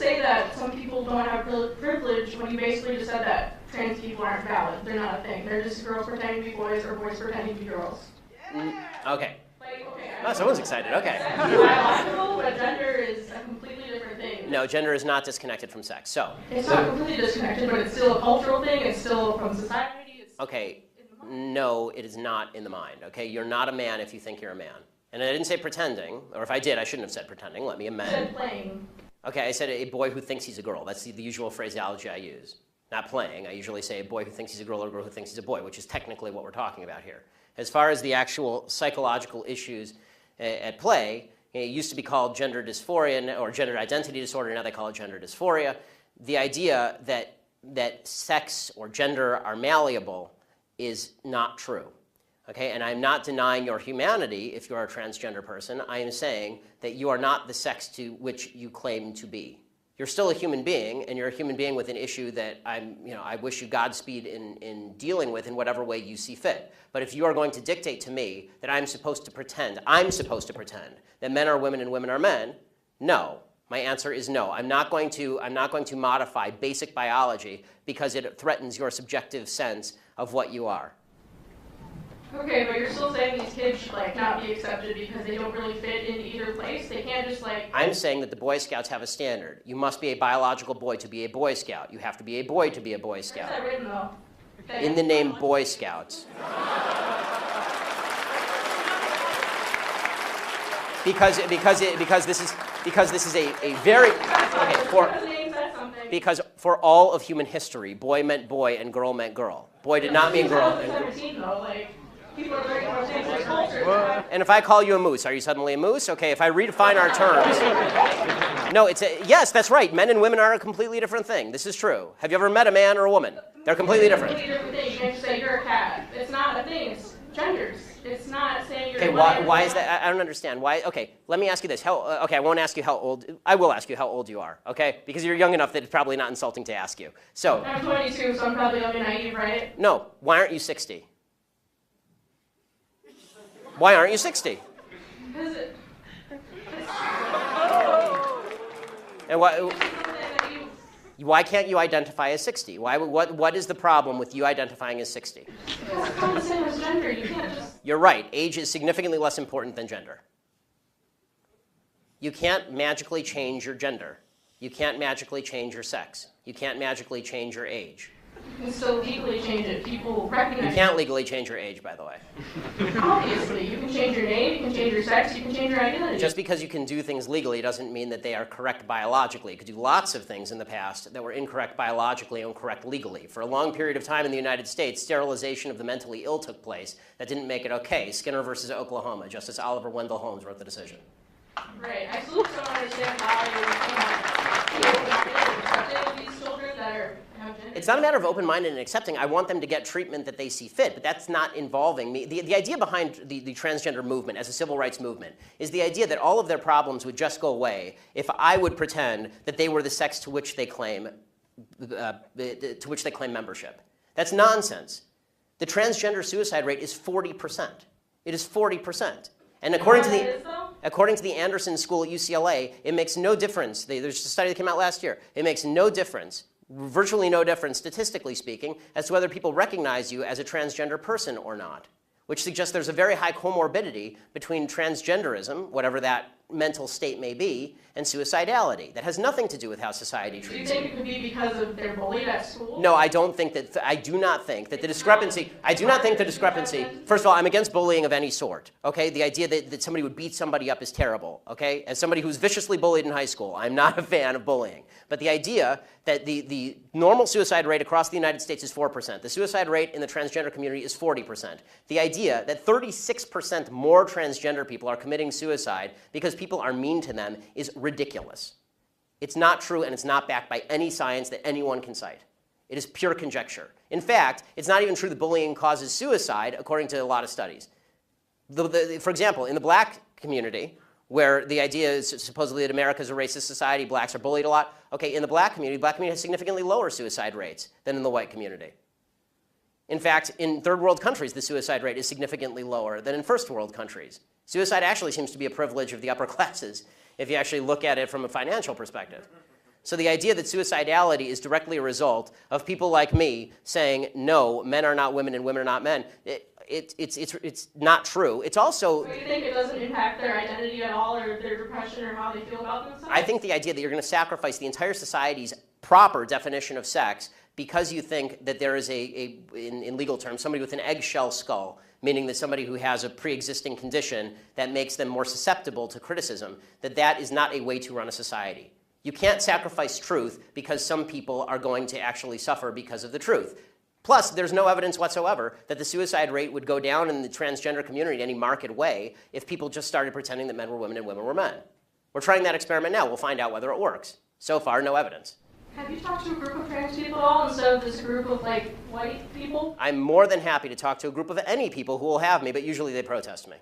say that some people don't have privilege when you basically just said that trans people aren't valid. They're not a thing. They're just girls pretending to be boys or boys pretending to be girls. Okay. Like, okay. Oh, someone's excited. Okay. Biological, but gender is a completely different thing. No, gender is not disconnected from sex. So. It's not completely disconnected, but it's still a cultural thing. It's still from society. It's okay. No, it is not in the mind. Okay, you're not a man if you think you're a man. And I didn't say pretending, or if I did, I shouldn't have said pretending. Let me amend. You said playing. Okay, I said a boy who thinks he's a girl. That's the usual phraseology I use. Not playing. I usually say a boy who thinks he's a girl or a girl who thinks he's a boy, which is technically what we're talking about here. As far as the actual psychological issues at play, it used to be called gender dysphoria or gender identity disorder. Now they call it gender dysphoria. The idea that sex or gender are malleable is not true. Okay, and I'm not denying your humanity if you're a transgender person. I am saying that you are not the sex to which you claim to be. You're still a human being, and you're a human being with an issue that I wish you Godspeed in dealing with in whatever way you see fit. But if you are going to dictate to me that I'm supposed to pretend that men are women and women are men, no. My answer is no. I'm not going to modify basic biology because it threatens your subjective sense of what you are. Okay, but you're still saying these kids should not be accepted because they don't really fit in either place? They can't just I'm saying that the Boy Scouts have a standard. You must be a biological boy to be a Boy Scout. You have to be a boy to be a Boy Scout. Where's that written, though? Okay. In the name Boy Scouts. Because this is a very because for all of human history, boy meant boy and girl meant girl. Boy did not mean girl. People are very much into this culture. And if I call you a moose, are you suddenly a moose? Okay, if I redefine our terms. No, yes, that's right. Men and women are a completely different thing. This is true. Have you ever met a man or a woman? They're completely different. It's a completely different thing. You can't just say you're a cat. It's not a thing. It's genders. It's not saying you're okay, why is that? I don't understand. Why? Okay, let me ask you this. Okay, I won't ask you how old. I will ask you how old you are, okay? Because you're young enough that it's probably not insulting to ask you. So. I'm 22, so I'm probably young and naive, right? No. Why aren't you 60? Why aren't you 60? Because it... And why can't you identify as 60? What is the problem with you identifying as 60? It's not the same as gender. You can't just... You're right. Age is significantly less important than gender. You can't magically change your gender. You can't magically change your sex. You can't magically change your age. You can still legally change it. People recognize You can't legally change your age, by the way. Obviously. You can change your name, you can change your sex, you can change your identity. Just because you can do things legally doesn't mean that they are correct biologically. You could do lots of things in the past that were incorrect biologically and correct legally. For a long period of time in the United States, sterilization of the mentally ill took place. That didn't make it okay. Skinner versus Oklahoma. Justice Oliver Wendell Holmes wrote the decision. Right. I still don't understand why you're accepting these children that are... It's not a matter of open-minded and accepting. I want them to get treatment that they see fit, but that's not involving me. The idea behind the transgender movement as a civil rights movement is the idea that all of their problems would just go away if I would pretend that they were the sex to which they claim membership. That's nonsense. The transgender suicide rate is 40%. It is 40%. And according to the Anderson School at UCLA, it makes no difference. There's a study that came out last year. It makes no difference, virtually no difference, statistically speaking, as to whether people recognize you as a transgender person or not, which suggests there's a very high comorbidity between transgenderism, whatever that mental state may be, and suicidality. That has nothing to do with how society treats you. Do you think it could be because of they're bullied at school? No, I don't think that. I do not think that the discrepancy. I do not think the discrepancy. First of all, I'm against bullying of any sort. Okay, the idea that somebody would beat somebody up is terrible. Okay, as somebody who's viciously bullied in high school, I'm not a fan of bullying. But the idea that the normal suicide rate across the United States is 4%. The suicide rate in the transgender community is 40%. The idea that 36% more transgender people are committing suicide because people are mean to them is ridiculous. It's not true, and it's not backed by any science that anyone can cite. It is pure conjecture. In fact, it's not even true that bullying causes suicide, according to a lot of studies. For example, in the black community, where the idea is supposedly that America is a racist society, blacks are bullied a lot. Okay, in the black community has significantly lower suicide rates than in the white community. In fact, in third world countries, the suicide rate is significantly lower than in first world countries. Suicide actually seems to be a privilege of the upper classes if you actually look at it from a financial perspective. So the idea that suicidality is directly a result of people like me saying, no, men are not women and women are not men, it's not true. It's also... So you think it doesn't impact their identity at all, or their depression, or how they feel about themselves? I think the idea that you're going to sacrifice the entire society's proper definition of sex because you think that there is in legal terms, somebody with an eggshell skull, meaning that somebody who has a pre-existing condition that makes them more susceptible to criticism, that is not a way to run a society. You can't sacrifice truth because some people are going to actually suffer because of the truth. Plus, there's no evidence whatsoever that the suicide rate would go down in the transgender community in any marked way if people just started pretending that men were women and women were men. We're trying that experiment now. We'll find out whether it works. So far, no evidence. Have you talked to a group of trans people at all instead of this group of white people? I'm more than happy to talk to a group of any people who will have me, but usually they protest me.